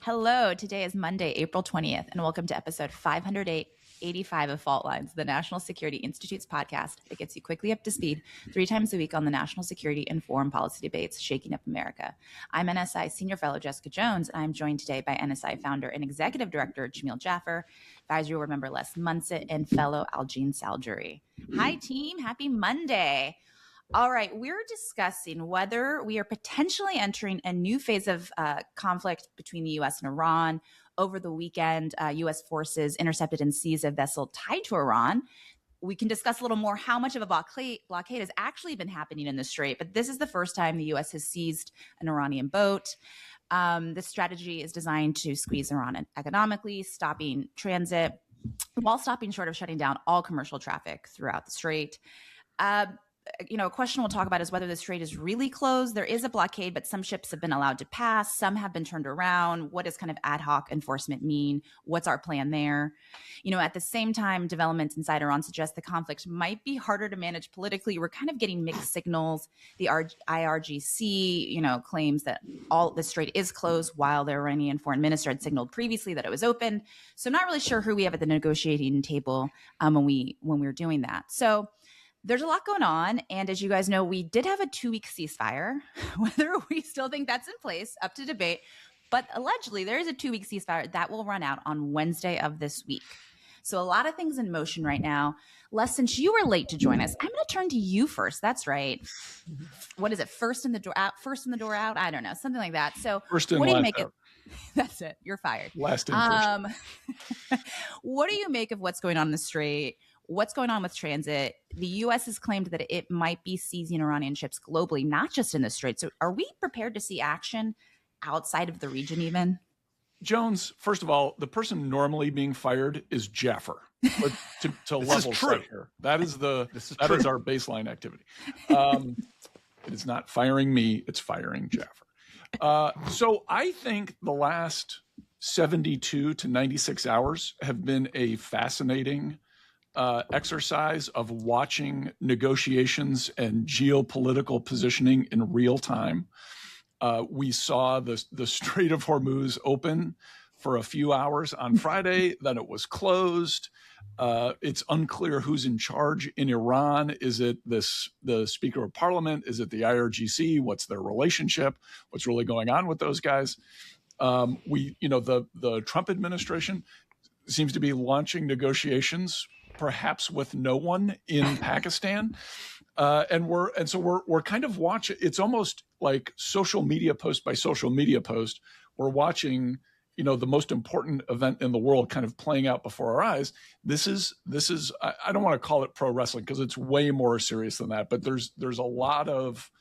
Hello, today is Monday, April 20th, and welcome to episode 585 of Fault Lines, the National Security Institute's podcast that gets you quickly up to speed 3 times a week on the national security and foreign policy debates shaking up America. I'm NSI Senior Fellow Jessica Jones, and I'm joined today by NSI founder and executive director Jamil Jaffer, advisory board member Les Munset, and fellow Algene Saljury. Hi, team. Happy Monday. All right, we're discussing whether we are potentially entering a new phase of conflict between the U.S. and Iran. Over the weekend, U.S. forces intercepted and seized a vessel tied to Iran. We can discuss a little more how much of a blockade has actually been happening in the Strait, but this is the first time the U.S. has seized an Iranian boat. This strategy is designed to squeeze Iran economically, stopping transit, while stopping short of shutting down all commercial traffic throughout the Strait. A question we'll talk about is whether the Strait is really closed. There is a blockade, but some ships have been allowed to pass. Some have been turned around. What does kind of ad hoc enforcement mean? What's our plan there? At the same time, developments inside Iran suggest the conflict might be harder to manage politically. We're kind of getting mixed signals. The IRGC, claims that all the Strait is closed, while the Iranian foreign minister had signaled previously that it was open. So I'm not really sure who we have at the negotiating table when we were doing that. So there's a lot going on. And as you guys know, we did have a 2-week ceasefire. Whether we still think that's in place, up to debate. But allegedly, there is a 2-week ceasefire that will run out on Wednesday of this week. So a lot of things in motion right now. Les, since you were late to join us, I'm going to turn to you first. That's right. What is it? First in the door out? First in the door out? I don't know. Something like that. So first in, what do you make out. That's it. You're fired. Last in, first. What do you make of what's going on in the Strait? What's going on with transit? The U.S. has claimed that it might be seizing Iranian ships globally, not just in the Strait. So are we prepared to see action outside of the region even? Jones, first of all, the person normally being fired is Jaffer. But to level set here, that is our baseline activity. It is not firing me; it's firing Jaffer. So I think the last 72 to 96 hours have been a fascinating exercise of watching negotiations and geopolitical positioning in real time. We saw the Strait of Hormuz open for a few hours on Friday, then it was closed. It's unclear who's in charge in Iran. Is it the Speaker of Parliament? Is it the IRGC? What's their relationship? What's really going on with those guys? The Trump administration seems to be launching negotiations, perhaps with no one in Pakistan. So we're kind of watching. It's almost like social media post by social media post. We're watching, the most important event in the world kind of playing out before our eyes. This is I don't want to call it pro wrestling because it's way more serious than that. But there's a lot of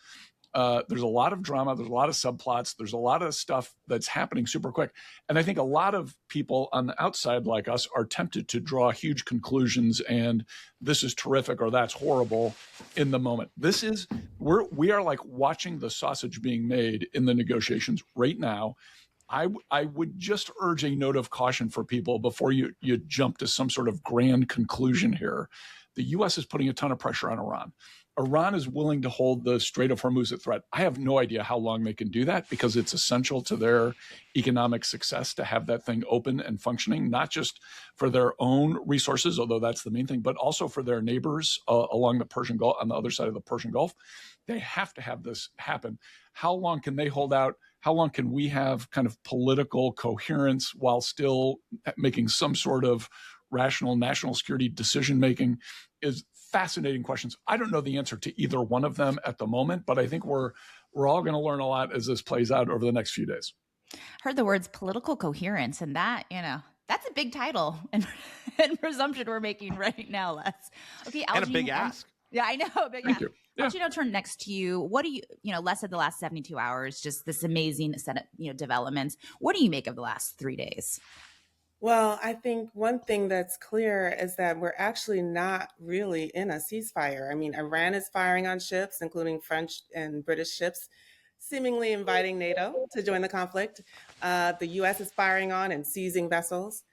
drama. There's a lot of subplots. There's a lot of stuff that's happening super quick. And I think a lot of people on the outside like us are tempted to draw huge conclusions and this is terrific or that's horrible in the moment. We are like watching the sausage being made in the negotiations right now. I would just urge a note of caution for people before you jump to some sort of grand conclusion here. The U.S. is putting a ton of pressure on Iran. Iran is willing to hold the Strait of Hormuz a threat. I have no idea how long they can do that because it's essential to their economic success to have that thing open and functioning, not just for their own resources, although that's the main thing, but also for their neighbors along the Persian Gulf, on the other side of the Persian Gulf. They have to have this happen. How long can they hold out? How long can we have kind of political coherence while still making some sort of rational national security decision-making is fascinating questions. I don't know the answer to either one of them at the moment, but I think we're all going to learn a lot as this plays out over the next few days. Heard the words political coherence, and that, that's a big title and presumption we're making right now, Les. Okay, Algene, and a big ask. Yeah, I know. Big Thank ask. you. Yeah. Algene, I'll turn next to you. What do you, Les said the last 72 hours, just this amazing set of, developments. What do you make of the last 3 days? Well, I think one thing that's clear is that we're actually not really in a ceasefire. I mean, Iran is firing on ships, including French and British ships, seemingly inviting NATO to join the conflict. The U.S. is firing on and seizing vessels.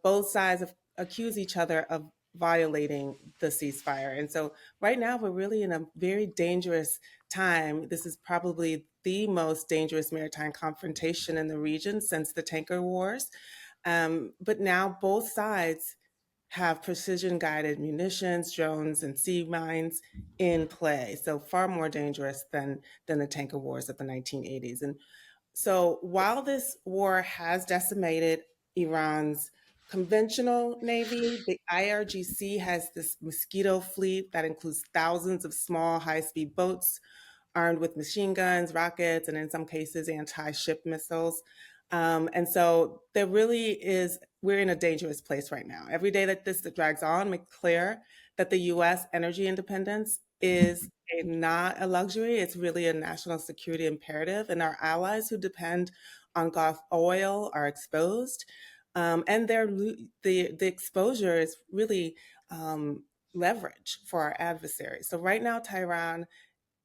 Both sides accuse each other of violating the ceasefire. And so right now we're really in a very dangerous time, this is probably the most dangerous maritime confrontation in the region since the tanker wars. But now both sides have precision-guided munitions, drones, and sea mines in play. So far more dangerous than the tanker wars of the 1980s. And so while this war has decimated Iran's conventional navy, the IRGC has this Mosquito fleet that includes thousands of small, high-speed boats armed with machine guns, rockets, and in some cases, anti-ship missiles. And so there really is, we're in a dangerous place right now. Every day that this drags on, makes clear that the US energy independence is not a luxury. It's really a national security imperative. And our allies who depend on Gulf oil are exposed. And the exposure is really leverage for our adversaries. So right now, Tehran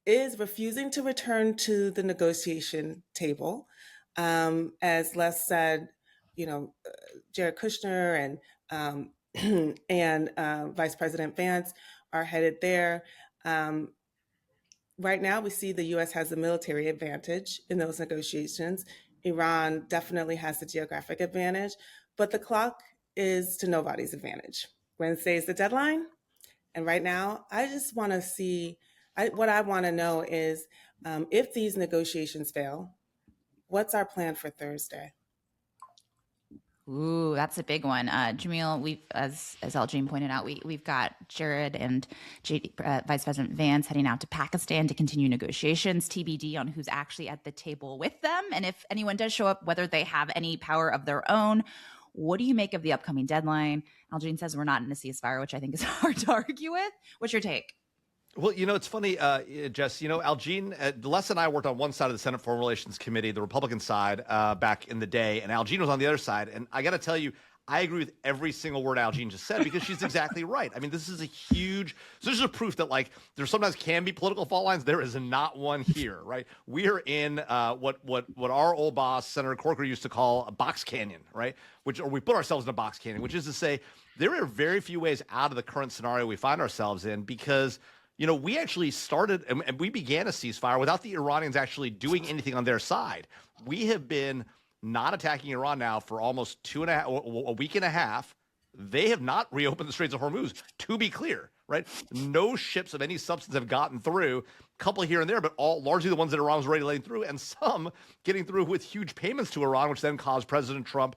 is refusing to return to the negotiation table. As Les said, Jared Kushner and Vice President Vance are headed there. Right now, we see the U.S. has a military advantage in those negotiations. Iran definitely has the geographic advantage, but the clock is to nobody's advantage. Wednesday is the deadline, and right now, I just want to see. What I want to know is if these negotiations fail, what's our plan for Thursday? Ooh, that's a big one. Jamil, we've, as Algene pointed out, we've got Jared and Vice President Vance heading out to Pakistan to continue negotiations, TBD on who's actually at the table with them. And if anyone does show up, whether they have any power of their own. What do you make of the upcoming deadline? Algene says we're not in a ceasefire, which I think is hard to argue with. What's your take? Well, it's funny, Jess, Algene, Les and I worked on one side of the Senate Foreign Relations Committee, the Republican side, back in the day, and Algene was on the other side. And I got to tell you, I agree with every single word Algene just said because she's exactly right. I mean, this is so this is a proof that, like, there sometimes can be political fault lines. There is not one here, right? We are in what our old boss, Senator Corker, used to call a box canyon, right? Or we put ourselves in a box canyon, which is to say there are very few ways out of the current scenario we find ourselves in because we actually started and we began a ceasefire without the Iranians actually doing anything on their side. We have been not attacking Iran now for almost a week and a half. They have not reopened the Straits of Hormuz, to be clear, right? No ships of any substance have gotten through. A couple here and there, but all largely the ones that Iran was already letting through, and some getting through with huge payments to Iran, which then caused President Trump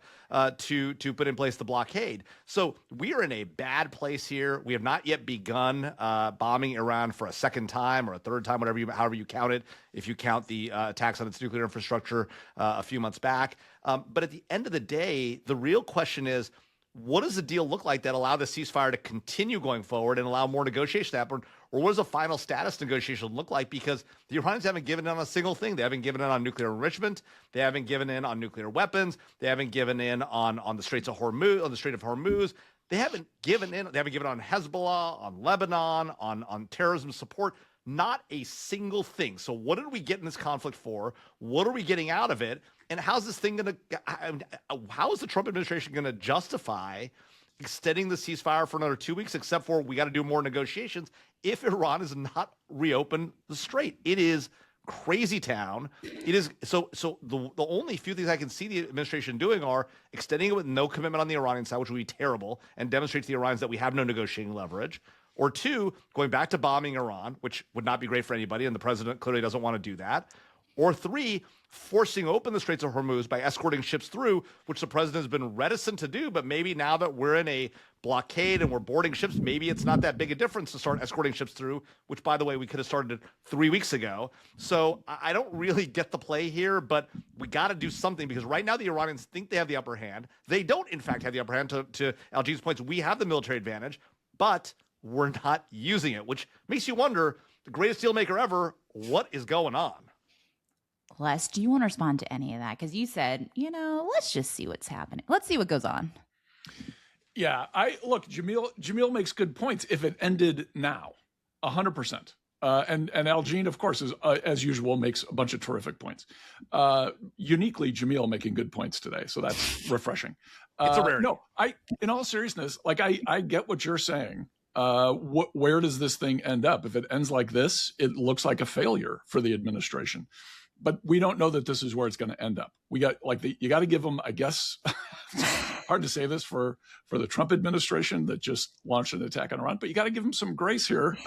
to put in place the blockade. So we are in a bad place here. We have not yet begun bombing Iran for a second time or a third time, however you count it, if you count the attacks on its nuclear infrastructure a few months back. But at the end of the day, the real question is, what does the deal look like that allow the ceasefire to continue going forward and allow more negotiation to happen? Or what does a final status negotiation look like? Because the Iranians haven't given in on a single thing. They haven't given in on nuclear enrichment. They haven't given in on nuclear weapons. They haven't given in on the Strait of Hormuz. They haven't given in. They haven't given on Hezbollah, on Lebanon, on terrorism support. Not a single thing. So what did we get in this conflict for? What are we getting out of it? And how's this thing going to, how is the Trump administration going to justify extending the ceasefire for another 2 weeks, except for we got to do more negotiations if Iran is not reopened the strait? It is crazy town. It is so the only few things I can see the administration doing are extending it with no commitment on the Iranian side, which would be terrible and demonstrate to the Iranians that we have no negotiating leverage. Or two, going back to bombing Iran, which would not be great for anybody, and the president clearly doesn't want to do that. Or three, forcing open the Straits of Hormuz by escorting ships through, which the president has been reticent to do. But maybe now that we're in a blockade and we're boarding ships, maybe it's not that big a difference to start escorting ships through, which, by the way, we could have started 3 weeks ago. So I don't really get the play here, but we got to do something because right now the Iranians think they have the upper hand. They don't, in fact, have the upper hand. To Algene's points, we have the military advantage, but we're not using it, which makes you wonder, the greatest deal maker ever, what is going on? Les, do you want to respond to any of that? Because you said, let's just see what's happening. Let's see what goes on. Yeah, Jamil makes good points if it ended now, 100%. And Algene, of course, is as usual, makes a bunch of terrific points. Uniquely, Jamil making good points today, so that's refreshing. It's a rarity. No, in all seriousness, like I get what you're saying. where does this thing end up? If it ends like this, it looks like a failure for the administration. But we don't know that this is where it's going to end up. We got you got to give them, I guess, hard to say this for the Trump administration that just launched an attack on Iran, but you got to give them some grace here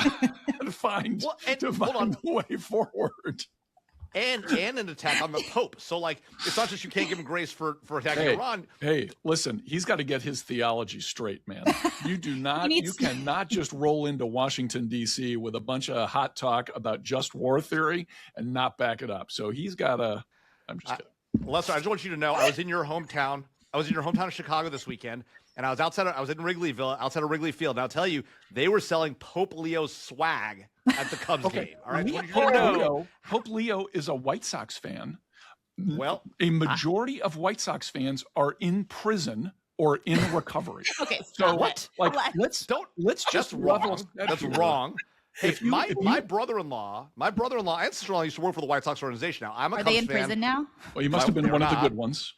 to find the way forward. And an attack on the Pope. So, like, it's not just you can't give him grace for attacking Iran. Hey, listen, he's got to get his theology straight, man. You do not, you cannot just roll into Washington, D.C. with a bunch of hot talk about just war theory and not back it up. So he's got to, I'm just kidding. Lester, I just want you to know, I was in your hometown of Chicago this weekend, and I was in Wrigleyville, outside of Wrigley Field. And I'll tell you, they were selling Pope Leo's swag at the Cubs game. All right, Pope Leo is a White Sox fan. Well, a majority of White Sox fans are in prison or in recovery. Okay, so what? Like, let's just level. That's wrong. Hey, my brother-in-law and sister-in-law used to work for the White Sox organization. Now I'm a Cubs fan. Are they in prison now? Well, you must have been one of the good ones.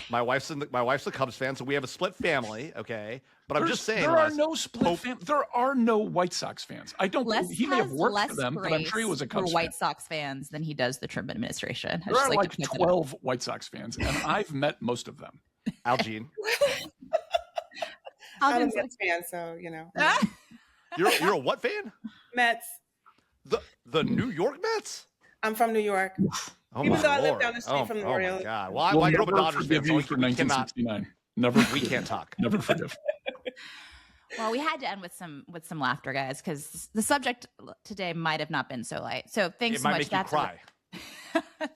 My wife's a Cubs fan, so we have a split family. Okay, but I'm just saying there are no split families. There are no White Sox fans. I don't. He may have worked for them, but I'm sure he was a Cubs fan. White Sox fans than he does the Trump administration. There are like 12 White Sox fans, and I've met most of them. Algene. I'm a Mets fan, so you know. You're a what fan? Mets. The New York Mets? I'm from New York. Oh, even though I live Lord. down the street from the Orioles. Oh my God! Well, I grew up a Dodgers fan, so we cannot. We can't talk. Never forgive. Well, we had to end with some laughter, guys, because the subject today might have not been so light. So thanks so much. It might make you cry.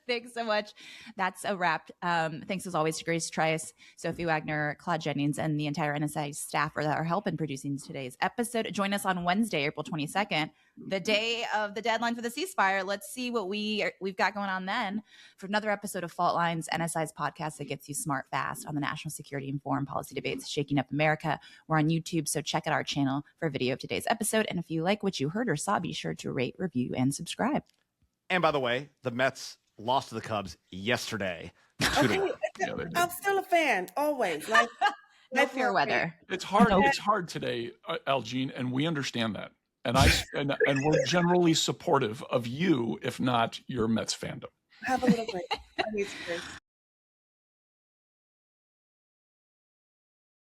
Thanks so much. That's a wrap. Thanks as always to Grace Trice, Sophie Wagner, Claude Jennings, and the entire NSI staff that are helping producing today's episode. Join us on Wednesday, April 22nd, the day of the deadline for the ceasefire. Let's see what we've got going on then for another episode of Fault Lines, NSI's podcast that gets you smart fast on the national security and foreign policy debates shaking up America. We're on YouTube, so check out our channel for a video of today's episode. And if you like what you heard or saw, be sure to rate, review, and subscribe. And by the way, the Mets lost to the Cubs yesterday. Okay, I'm still a fan, always. Like, no fair weather. It's hard. It's hard today, Algene, and we understand that. And and we're generally supportive of you, if not your Mets fandom. Have a little break. I need to break.